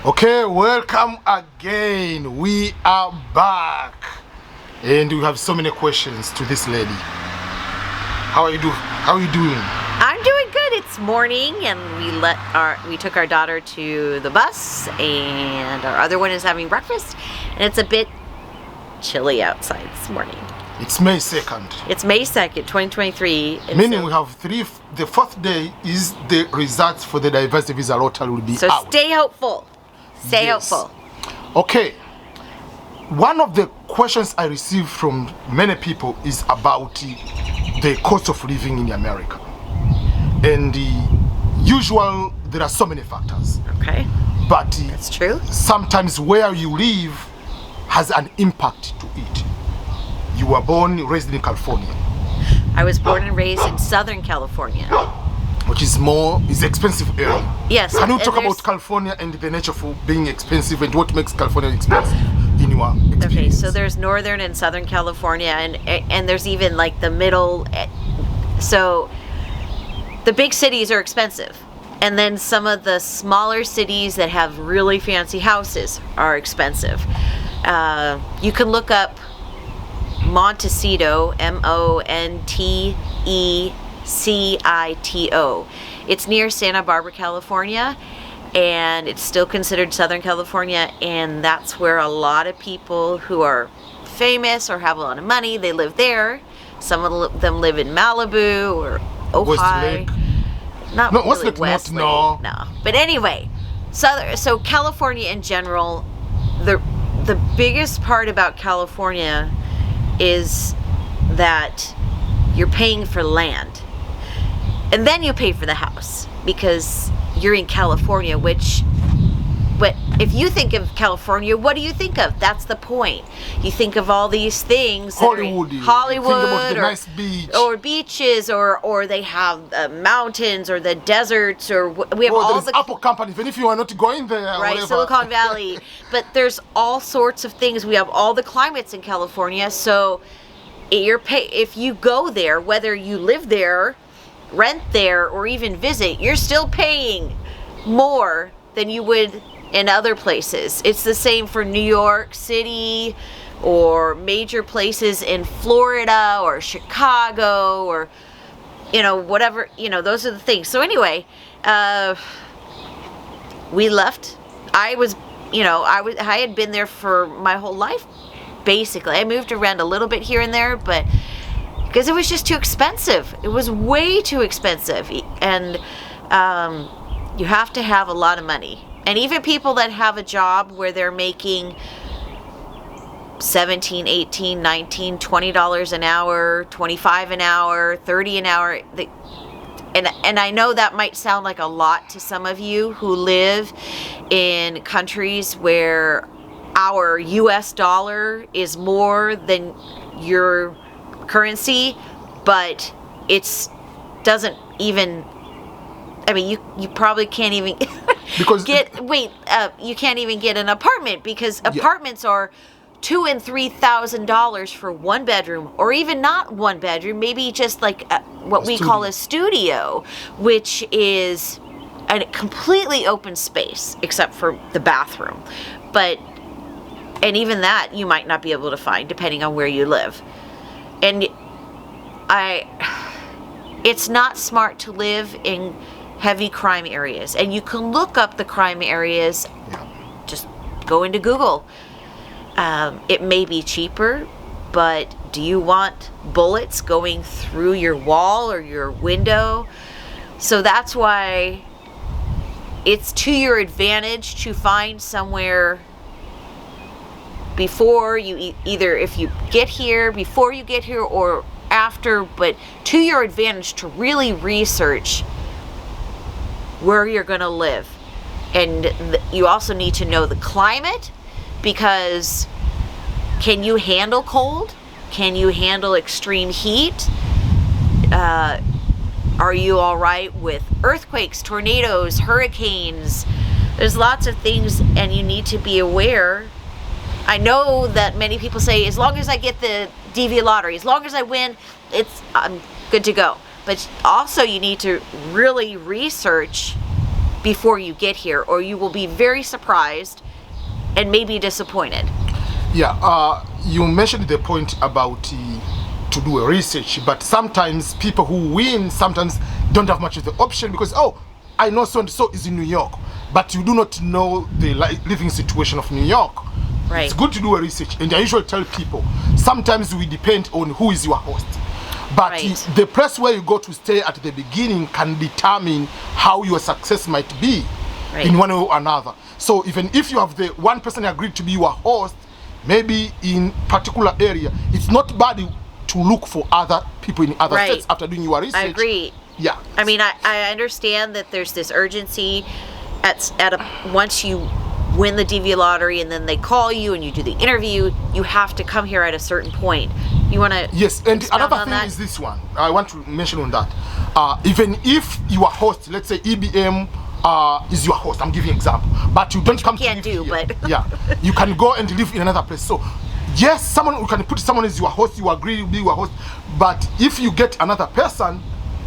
Okay, welcome again. We are back, and we have so many questions to this lady. How are you doing? I'm doing good. It's morning, and we took our daughter to the bus, and our other one is having breakfast, and it's a bit chilly outside this morning. It's May 2nd. It's May 2nd, 2023. Meaning we have the fourth day is the results for the diversity visa lottery will be so out. Stay hopeful. Stay Yes. hopeful. Okay. One of the questions I receive from many people is about the cost of living in America. And there are so many factors. Okay, But that's true. sometimes where you live has an impact to it. You were raised in California, I was born and raised in Southern California. which is expensive area. Yes. Can you and talk there's- about California and the nature of being expensive and what makes California expensive in your experience? Okay, so there's Northern and Southern California, and there's even like the middle. So the big cities are expensive, and then some of the smaller cities that have really fancy houses are expensive. You can look up Montecito, Montecito. It's near Santa Barbara, California, and it's still considered Southern California, and that's where a lot of people who are famous or have a lot of money, they live there. Some of them live in Malibu or Ojai. Westlake. Not No, really Westlake, not, Westlake, no. no. But anyway, so California in general, the biggest part about California is that you're paying for land. And then you pay for the house because you're in California, but if you think of California, what do you think of? That's the point. You think of all these things. Hollywood. Think about the nice beach. Or beaches, or they have mountains, or the deserts, or we have all there's the Apple company, even if you are not going there. right, whatever. Silicon Valley. But there's all sorts of things. We have all the climates in California, so if you go there, whether you live there, rent there, or even visit, you're still paying more than you would in other places. It's the same for New York City or major places in Florida or Chicago or whatever, those are the things. So anyway, we left. I had been there for my whole life basically. I moved around a little bit here and there, but because it was just too expensive. It was way too expensive, and you have to have a lot of money. And even people that have a job where they're making $17, $18, $19, $20 an hour, $25 an hour, $30 an hour, and I know that might sound like a lot to some of you who live in countries where our US dollar is more than your currency, but doesn't even, I mean, you probably can't even Because you can't even get an apartment because apartments are $2,000 and $3,000 for one bedroom, or even not one bedroom, maybe just like what we call a studio, which is a completely open space except for the bathroom. And even that you might not be able to find depending on where you live. And it's not smart to live in heavy crime areas. And you can look up the crime areas. Just go into Google. It may be cheaper, but do you want bullets going through your wall or your window? So that's why it's to your advantage to find somewhere before you if you get here, before you get here, or after, but to your advantage to really research where you're going to live. And you also need to know the climate, because can you handle cold? Can you handle extreme heat? Are you all right with earthquakes, tornadoes, hurricanes? There's lots of things, and you need to be aware. I know that many people say, as long as I get the DV lottery, as long as I win, I'm good to go. But also you need to really research before you get here, or you will be very surprised and maybe disappointed. Yeah, you mentioned the point about to do a research, but sometimes people who win sometimes don't have much of the option because, oh, I know so and so is in New York, but you do not know the living situation of New York. Right. It's good to do a research, and I usually tell people sometimes we depend on who is your host. But Right. the place where you go to stay at the beginning can determine how your success might be Right. in one way or another. So even if you have the one person agreed to be your host, maybe in particular area, it's not bad to look for other people in other Right. states after doing your research. I agree. Yeah. I mean, I understand that there's this urgency once you win the DV lottery and then they call you and you do the interview, you have to come here at a certain point. You want to Yes, and expound another on thing that? is this one. I want to mention on that. Even if your host, let's say EBM, is your host, I'm giving an example, but you don't come to can't live do, here. but- Yeah, you can go and live in another place. So yes, you can put someone as your host, you agree to be your host, but if you get another person,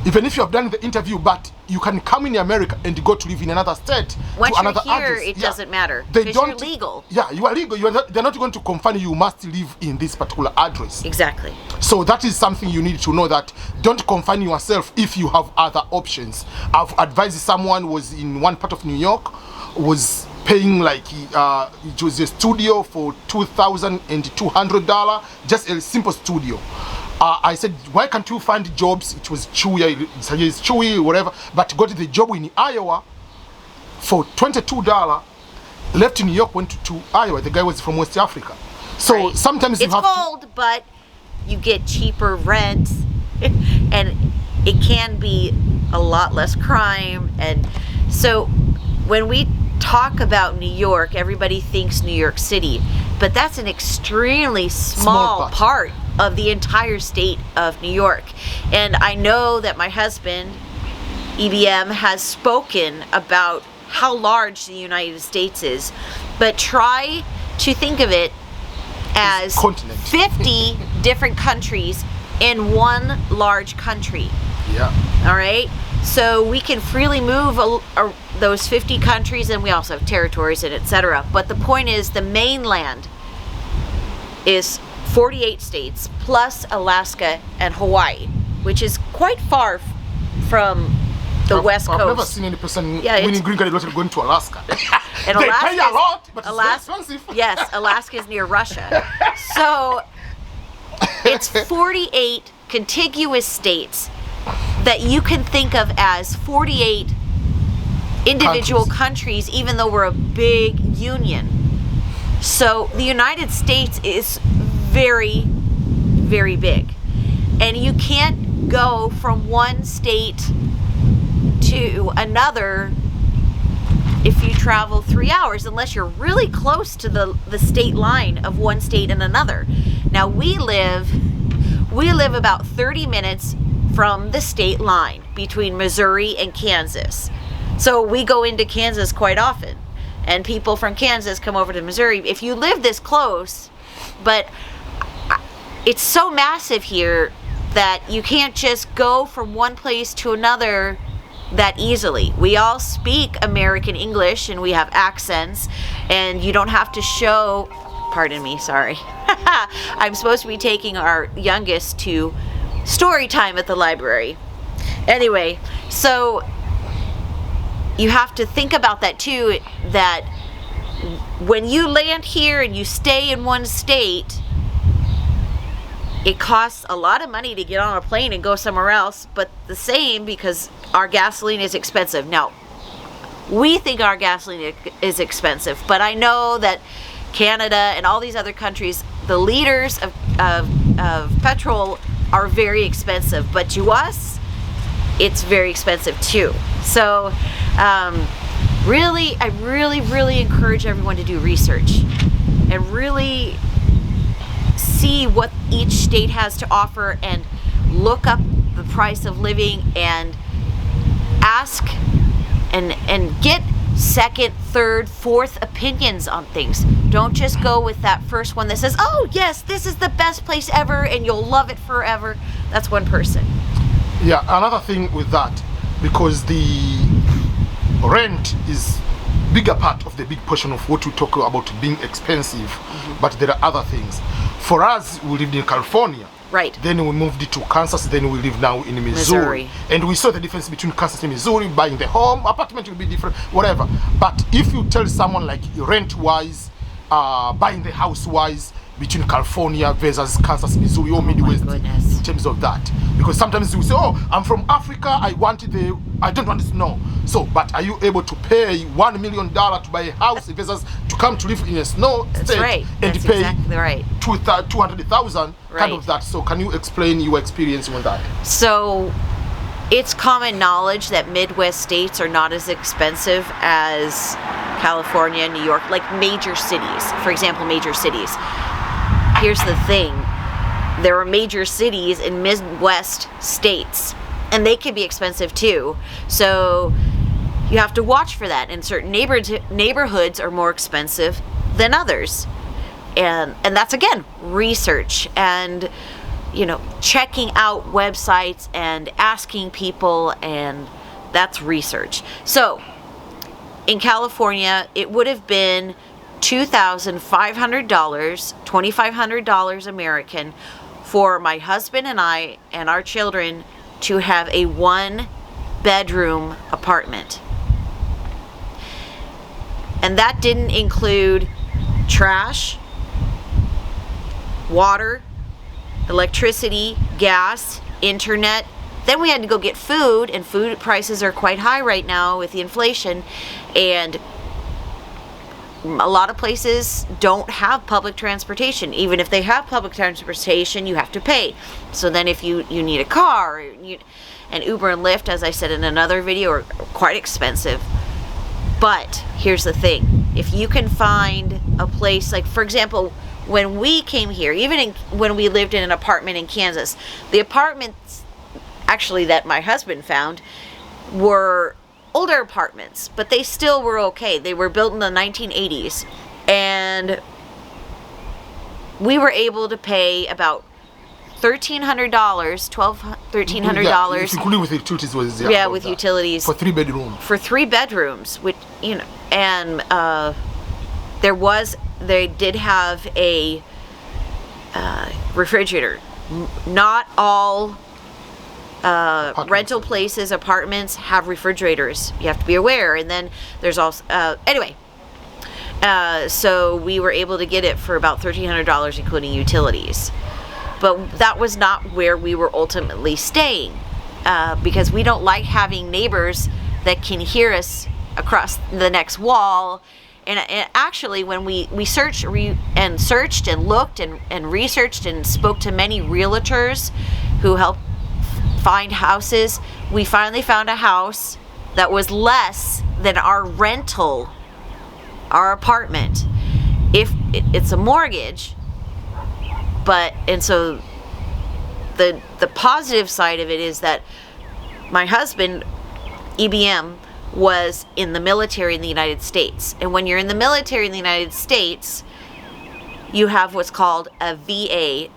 even if you have done the interview, but you can come in America and go to live in another state, Once to you're another here, address. it Yeah. doesn't matter They because you're don't. legal. Yeah, you are legal. They're not going to confine you. You must live in this particular address. Exactly. So that is something you need to know, that don't confine yourself if you have other options. I've advised someone was in one part of New York, was paying like it was a studio for $2,200, just a simple studio. I said, why can't you find jobs? It was Chewy, it's Chewy, whatever, but got the job in Iowa for $22. Left New York, went to Iowa. The guy was from West Africa. So Right. sometimes you It's have cold, but you get cheaper rent, and it can be a lot less crime. And so when we talk about New York, everybody thinks New York City, but that's an extremely small part of the entire state of New York. And I know that my husband, EBM, has spoken about how large the United States is, but try to think of it as continent. 50 different countries in one large country. Yeah. All right, so we can freely move those 50 countries, and we also have territories and etc. But the point is, the mainland is 48 states plus Alaska and Hawaii, which is quite far from the West Coast. I've never seen any person Yeah, winning it's- green card going to Alaska. And They pay a Alaska's- lot, but it's very expensive. Yes, Alaska is near Russia. So it's 48 contiguous states that you can think of as 48 individual countries, even though we're a big union. So the United States is very, very big. And you can't go from one state to another if you travel 3 hours, unless you're really close to the state line of one state and another. Now we live about 30 minutes from the state line between Missouri and Kansas. So we go into Kansas quite often, and people from Kansas come over to Missouri. If you live this close, but it's so massive here that you can't just go from one place to another that easily. We all speak American English and we have accents, and you don't have to show, pardon me, sorry. I'm supposed to be taking our youngest to story time at the library. Anyway, so you have to think about that too, that when you land here and you stay in one state, it costs a lot of money to get on a plane and go somewhere else, but the same because our gasoline is expensive. Now, we think our gasoline is expensive, but I know that Canada and all these other countries, the liters of petrol are very expensive, but to us, it's very expensive too. So, really, I really encourage everyone to do research and really see what each state has to offer and look up the price of living and ask and get second, third, fourth opinions on things. Don't just go with that first one that says, oh yes, this is the best place ever and you'll love it forever. That's one person. Yeah, another thing with that, because rent is bigger part of the big portion of what we talk about being expensive, but there are other things. For us, we lived in California. Right. Then we moved to Kansas, then we live now in Missouri. And we saw the difference between Kansas and Missouri. Buying the home, apartment will be different, whatever. But if you tell someone like rent-wise, buying the house-wise, between California versus Kansas, Missouri, or Midwest, in terms of that. Because sometimes we say, oh, I'm from Africa, I don't want to know. So, but are you able to pay $1 million to buy a house versus to come to live in a snow state and That's pay exactly right. 200,000, Right. kind of that. So can you explain your experience with that? So it's common knowledge that Midwest states are not as expensive as California, New York, like major cities. For example, major cities. Here's the thing. There are major cities in Midwest states, and they can be expensive too. So you have to watch for that. And certain neighborhoods are more expensive than others. And that's, again, research and, checking out websites and asking people, and that's research. So in California, it would have been $2,500, $2,500 American, for my husband and I and our children to have a 1-bedroom apartment. And that didn't include trash, water, electricity, gas, internet. Then we had to go get food, and food prices are quite high right now with the inflation, and a lot of places don't have public transportation. Even if they have public transportation, you have to pay. So then if you need a car, and Uber and Lyft, as I said in another video, are quite expensive. But here's the thing. If you can find a place, like for example, when we came here, when we lived in an apartment in Kansas, the apartments actually that my husband found were older apartments, but they still were okay. They were built in the 1980s, and we were able to pay about $1,300, $1,300. Including with utilities, was with utilities for 3 bedrooms. For 3 bedrooms, which and they did have a refrigerator. Not all rental places, apartments have refrigerators. You have to be aware. And then there's also so we were able to get it for about $1,300, including utilities. But that was not where we were ultimately staying, because we don't like having neighbors that can hear us across the next wall. And actually, when we searched and looked and researched and spoke to many realtors who helped find houses, we finally found a house that was less than our rental, our apartment. If it's a mortgage, and so the positive side of it is that my husband, EBM, was in the military in the United States. And when you're in the military in the United States, you have what's called a VA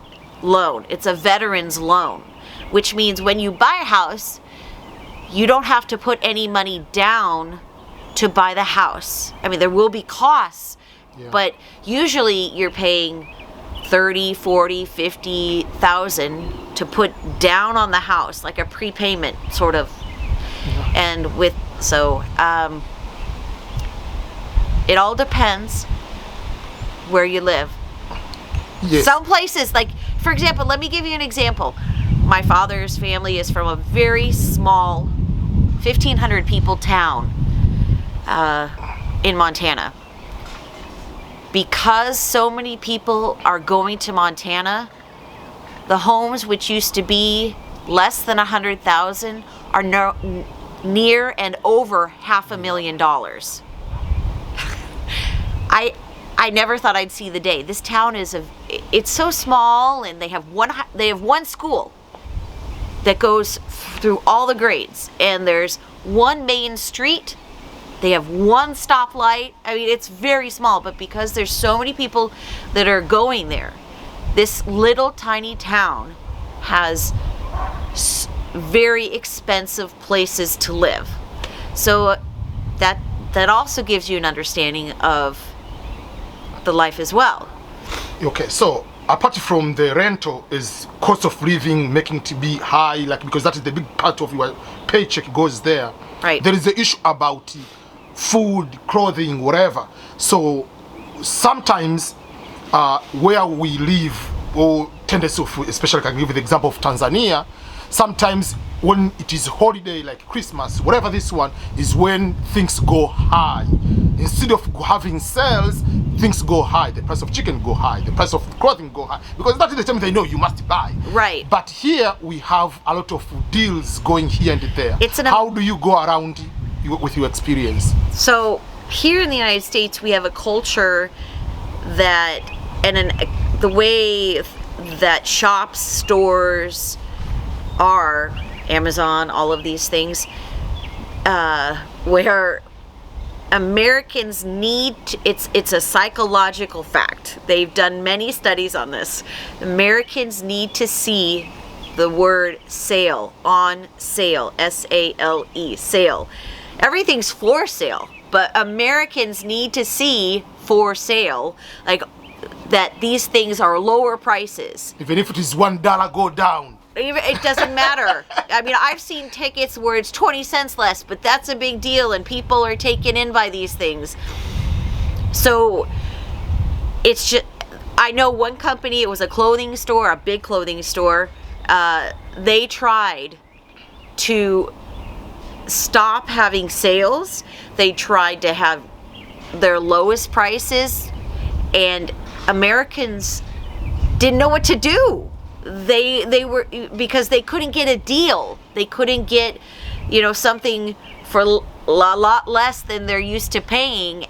loan. It's a veteran's loan, which means when you buy a house, you don't have to put any money down to buy the house. I mean, there will be costs, but usually you're paying $30,000, $40,000, $50,000 to put down on the house, like a prepayment sort of. And it all depends where you live. Yes. Some places, like, for example, let me give you an example. My father's family is from a very small 1,500 people town in Montana. Because so many people are going to Montana, the homes which used to be less than $100,000 are near and over $500,000. I never thought I'd see the day. This town it's so small, and they have one school that goes through all the grades, and there's one main street. They have one stoplight. I mean, it's very small, but because there's so many people that are going there, this little tiny town has very expensive places to live. So that also gives you an understanding of the life as well. Okay, so apart from the rental, is cost of living making to be high, like, because that is the big part of your paycheck goes there. Right. There is the issue about food, clothing, whatever. So sometimes where we live, or tendency of, especially I can give you the example of Tanzania, sometimes when it is holiday like Christmas, whatever this one is, when things go high. Instead of having sales, things go high. The price of chicken go high. The price of clothing go high, because that is the time they know you must buy. Right. But here we have a lot of deals going here and there. How do you go around with your experience? So here in the United States, we have a culture that, the way that shops, stores are, Amazon, all of these things, where Americans need to, it's a psychological fact. They've done many studies on this. Americans need to see the word sale, on sale, S-A-L-E, sale. Everything's for sale, but Americans need to see for sale, like that these things are lower prices. Even if it is $1 go down. It doesn't matter. I mean, I've seen tickets where it's 20 cents less, but that's a big deal, and people are taken in by these things. So it's just, I know one company, it was a clothing store, a big clothing store. They tried to stop having sales. They tried to have their lowest prices, and Americans didn't know what to do. They were, because they couldn't get a deal. They couldn't get, something for a lot less than they're used to paying.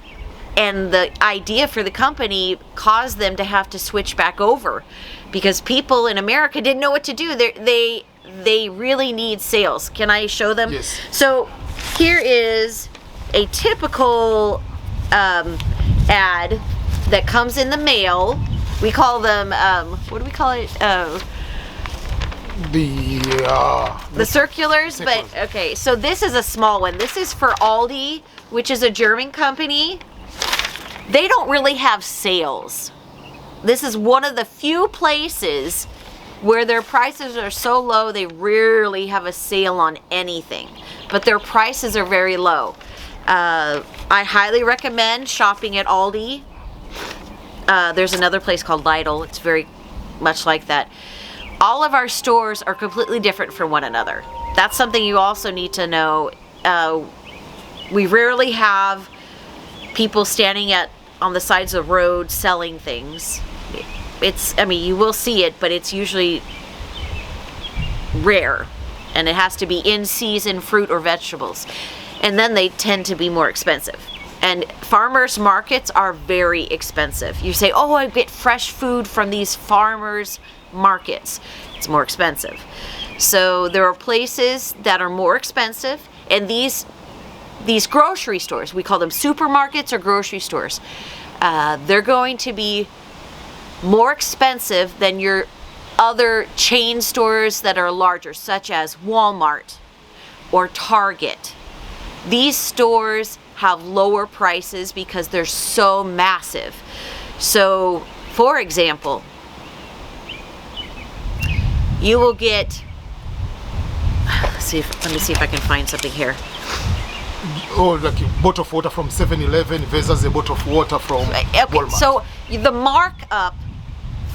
And the idea for the company caused them to have to switch back over, because people in America didn't know what to do. They really need sales. Can I show them? Yes. So here is a typical ad that comes in the mail. We call them, what do we call it? The circulars, but okay. So this is a small one. This is for Aldi, which is a German company. They don't really have sales. This is one of the few places where their prices are so low they rarely have a sale on anything, but their prices are very low. I highly recommend shopping at Aldi. There's another place called Lidl. It's very much like that. All of our stores are completely different from one another. That's something you also need to know. We rarely have people standing on the sides of the road selling things. You will see it, but it's usually rare, and it has to be in season fruit or vegetables, and then they tend to be more expensive. And farmers markets are very expensive. You say, oh, I get fresh food from these farmers markets. It's more expensive. So there are places that are more expensive, and these grocery stores, we call them supermarkets or grocery stores, they're going to be more expensive than your other chain stores that are larger, such as Walmart or Target. These stores have lower prices because they're so massive. So, for example, you will get, let me see if I can find something here. Oh, like a bottle of water from 7-Eleven versus a bottle of water from Walmart. So the markup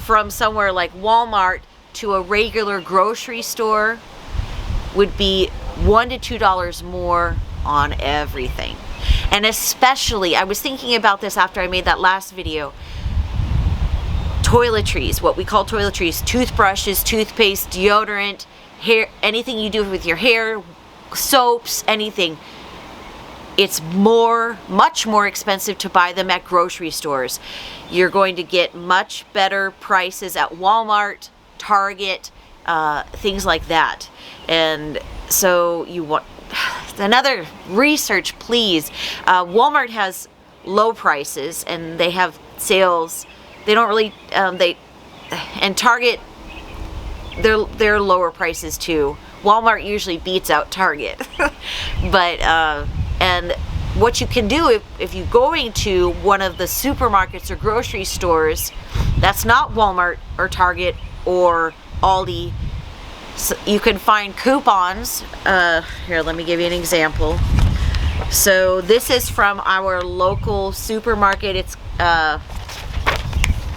from somewhere like Walmart to a regular grocery store would be $1 to $2 more on everything. And especially, I was thinking about this after I made that last video, toiletries, what we call toiletries, toothbrushes, toothpaste, deodorant, hair, anything you do with your hair, soaps, anything. It's much more expensive to buy them at grocery stores. You're going to get much better prices at Walmart, Target, things like that. And so you want another research, please. Walmart has low prices and they have sales. They don't really, and Target, they're lower prices too. Walmart usually beats out Target, but and what you can do if you're going to one of the supermarkets or grocery stores that's not Walmart or Target or Aldi, so you can find coupons. Here, let me give you an example. So this is from our local supermarket. It's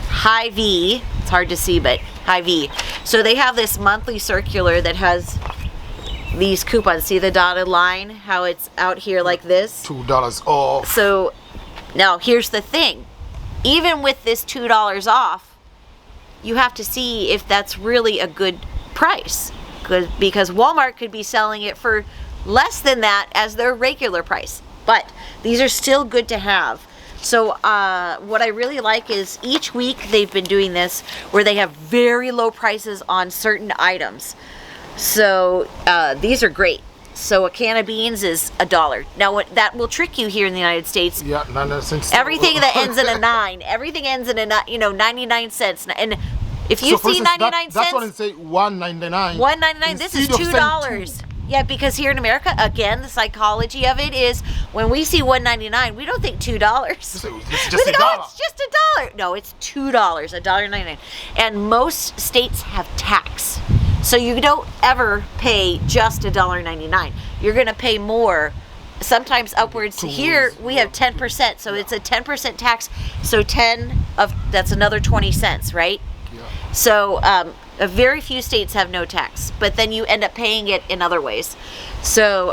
Hy-Vee. It's hard to see, but Hy-Vee. So they have this monthly circular that has these coupons. See the dotted line? How it's out here like this? $2 off. So now here's the thing. Even with this $2 off, you have to see if that's really a good price. Because Walmart could be selling it for less than that as their regular price. But these are still good to have. So what I really like is each week they've been doing this where they have very low prices on certain items. So these are great. So a can of beans is $1. Now that will trick you here in the United States. Yeah, 99 cents. Everything that ends in a 9, everything ends in a 99 cents. And if you see 99 cents, that's what I say. $1.99. $1.99. This is $2. Yeah, because here in America, again, the psychology of it is when we see $1.99, we don't think $2. So it's We just think, $1. oh, it's just $1. No, it's $2, $1.99. And most states have tax. So you don't ever pay just $1.99. You're going to pay more, sometimes upwards. Here we have 10%, so it's a 10% tax. So that's another 20 cents, right? Yeah. So very few states have no tax, but then you end up paying it in other ways. So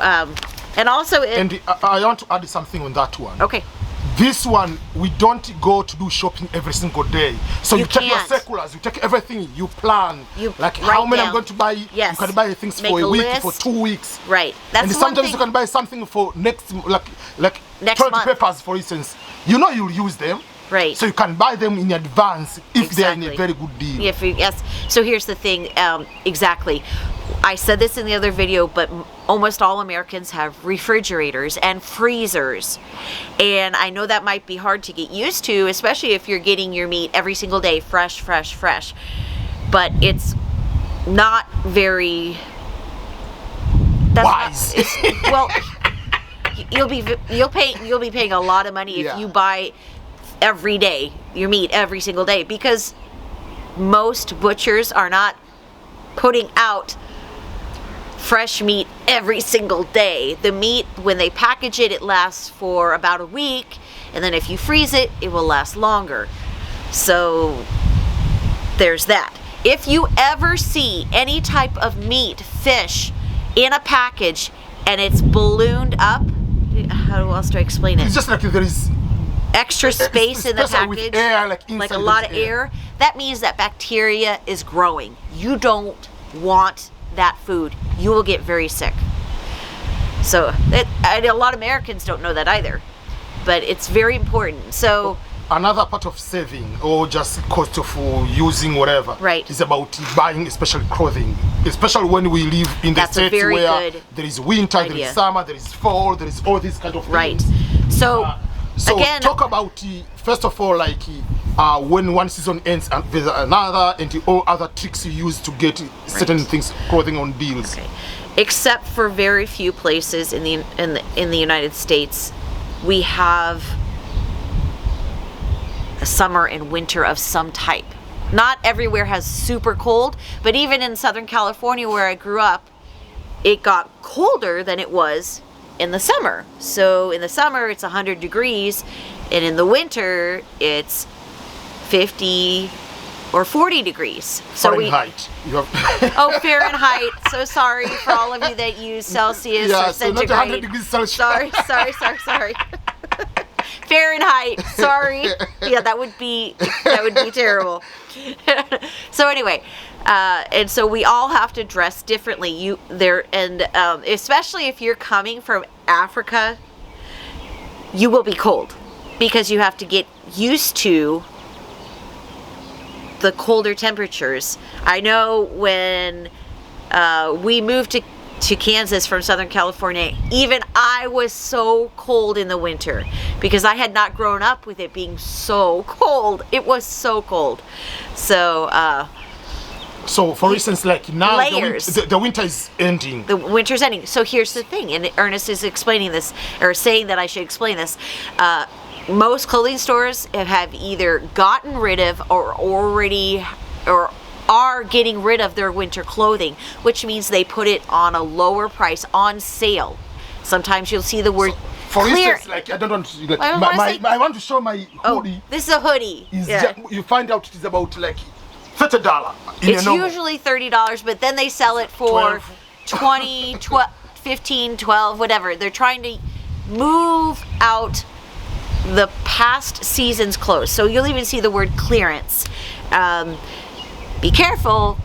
and also And I want to add something on that one. Okay. This one, we don't go to do shopping every single day. So you take your can't. circulars, you take everything, you plan. You like write how many down. I'm going to buy. Yes. You can buy things Make for a a week, list. for 2 weeks. Right. That's And one sometimes thing. you can buy something for next Next toilet month. papers, for instance. You know you'll use them. Right. So you can buy them in advance if they're in a Exactly. very good deal. Yes. So here's the thing. Exactly. I said this in the other video, but almost all Americans have refrigerators and freezers. And I know that might be hard to get used to, especially if you're getting your meat every single day, fresh. But it's not very... Wise. Well, you'll be paying a lot of money if Yeah. you buy every day, your meat every single day, because most butchers are not putting out fresh meat every single day. The meat, when they package it, it lasts for about a week, and then if you freeze it, it will last longer. So there's that. If you ever see any type of meat, fish in a package and it's ballooned up, how else do I explain it? It's just like there is Extra space in the especially package, with air, like like a inside lot there's of air, that means that bacteria is growing. You don't want that food. You will get very sick. So a lot of Americans don't know that either, but it's very important. So another part of saving or just cost of using whatever Right. is about buying especially clothing, especially when we live in the That's a states very where good there is winter, there idea. is summer, there is fall, there is all these kind of right. things. So So again, talk about first of all, like when one season ends and there's another, and all other tricks you use to get certain things, clothing on deals. okay. Except for very few places in the United States, we have a summer and winter of some type. Not everywhere has super cold, but even in Southern California where I grew up, it got colder than it was in the summer. So in the summer it's 100 degrees, and in the winter it's 50 or 40 degrees. So Fahrenheit. You have Oh, Fahrenheit. So sorry for all of you that use Celsius Yeah, or so not centigrade. 100 degrees Celsius. Sorry. Fahrenheit. Sorry. Yeah, that would be terrible. So anyway, and so we all have to dress differently. Especially if you're coming from Africa, you will be cold because you have to get used to the colder temperatures. I know when we moved to Kansas from Southern California, even I was so cold in the winter because I had not grown up with it being so cold. It was so cold. So So, for instance, like now Layers. the winter is ending. The winter's ending. So here's the thing, and Ernest is explaining this, or saying that I should explain this. Most clothing stores have either gotten rid of or already or are getting rid of their winter clothing, which means they put it on a lower price on sale. Sometimes you'll see the word For clear. instance, like I don't want to, like, I my, wanna my, say- I want to show my hoodie. This is a hoodie. Is Yeah. you find out it is about like $30 in It's a normal. usually $30, but then they sell it for 20, 12, 15, 12, whatever. They're trying to move out the past season's clothes. So you'll even see the word clearance. Be careful,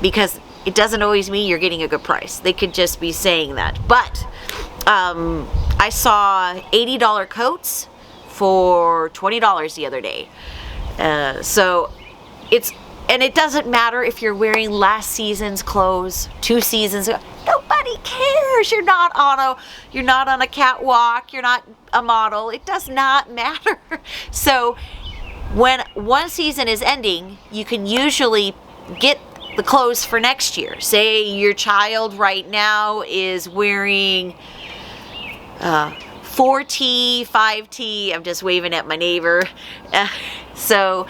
because it doesn't always mean you're getting a good price. They could just be saying that. But I saw $80 coats for $20 the other day. So it doesn't matter if you're wearing last season's clothes, 2 seasons ago. Nobody cares. You're not on a catwalk. You're not a model. It does not matter. So when one season is ending, you can usually get the clothes for next year. Say your child right now is wearing 4T, 5T. I'm just waving at my neighbor. So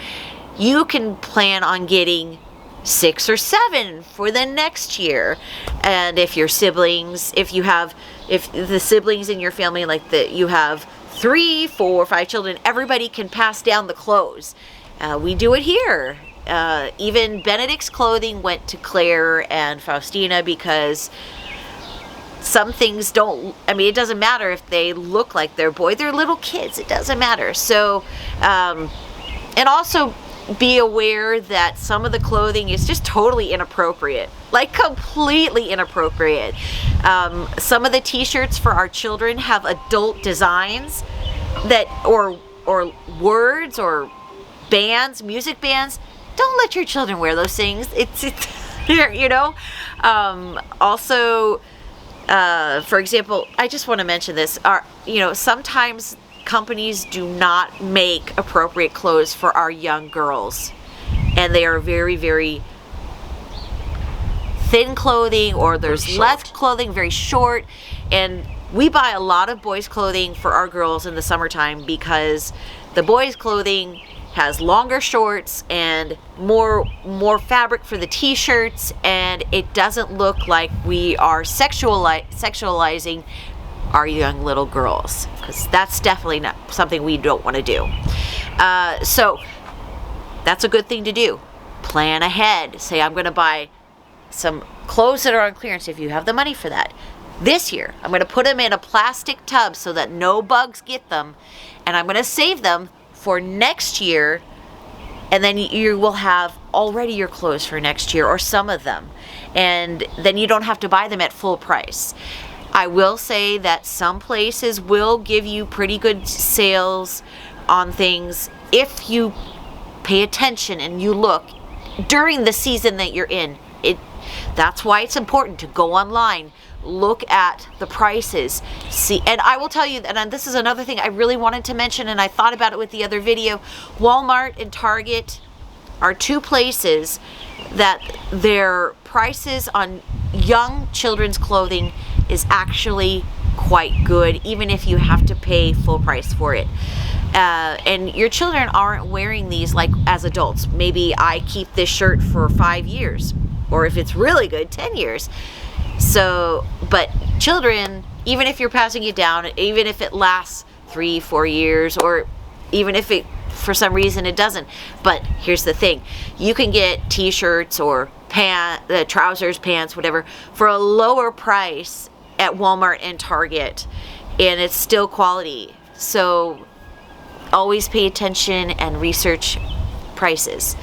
you can plan on getting 6 or 7 for the next year. And if your siblings, if the siblings in your family, like you have 3, 4, 5 children, everybody can pass down the clothes. We do it here. Even Benedict's clothing went to Claire and Faustina, because some things it doesn't matter if they look like they're boy, they're little kids, it doesn't matter. So, and also be aware that some of the clothing is just totally inappropriate, like completely inappropriate. Some of the t-shirts for our children have adult designs that, or words, or bands, music bands. Don't let your children wear those things. It's you know. Also, for example, I just want to mention this. Sometimes companies do not make appropriate clothes for our young girls, and they are very, very thin clothing, or there's less clothing, very short. And we buy a lot of boys' clothing for our girls in the summertime, because the boys' clothing has longer shorts and more fabric for the t-shirts, and it doesn't look like we are sexualizing our young little girls, because that's definitely not something we don't want to do. So that's a good thing to do. Plan ahead. Say, I'm going to buy some clothes that are on clearance, if you have the money for that. This year, I'm going to put them in a plastic tub so that no bugs get them, and I'm going to save them for next year, and then you will have already your clothes for next year, or some of them, and then you don't have to buy them at full price. I will say that some places will give you pretty good sales on things if you pay attention and you look during the season that you're in. That's why it's important to go online, look at the prices, see. And I will tell you, and this is another thing I really wanted to mention, and I thought about it with the other video. Walmart and Target are 2 places that their prices on young children's clothing is actually quite good, even if you have to pay full price for it. And your children aren't wearing these like as adults. Maybe I keep this shirt for 5 years, or if it's really good, 10 years. So, but children, even if you're passing it down, even if it lasts 3, 4 years, or even if it, for some reason, it doesn't. But here's the thing. You can get t-shirts or trousers, pants, whatever, for a lower price at Walmart and Target, and it's still quality. So always pay attention and research prices.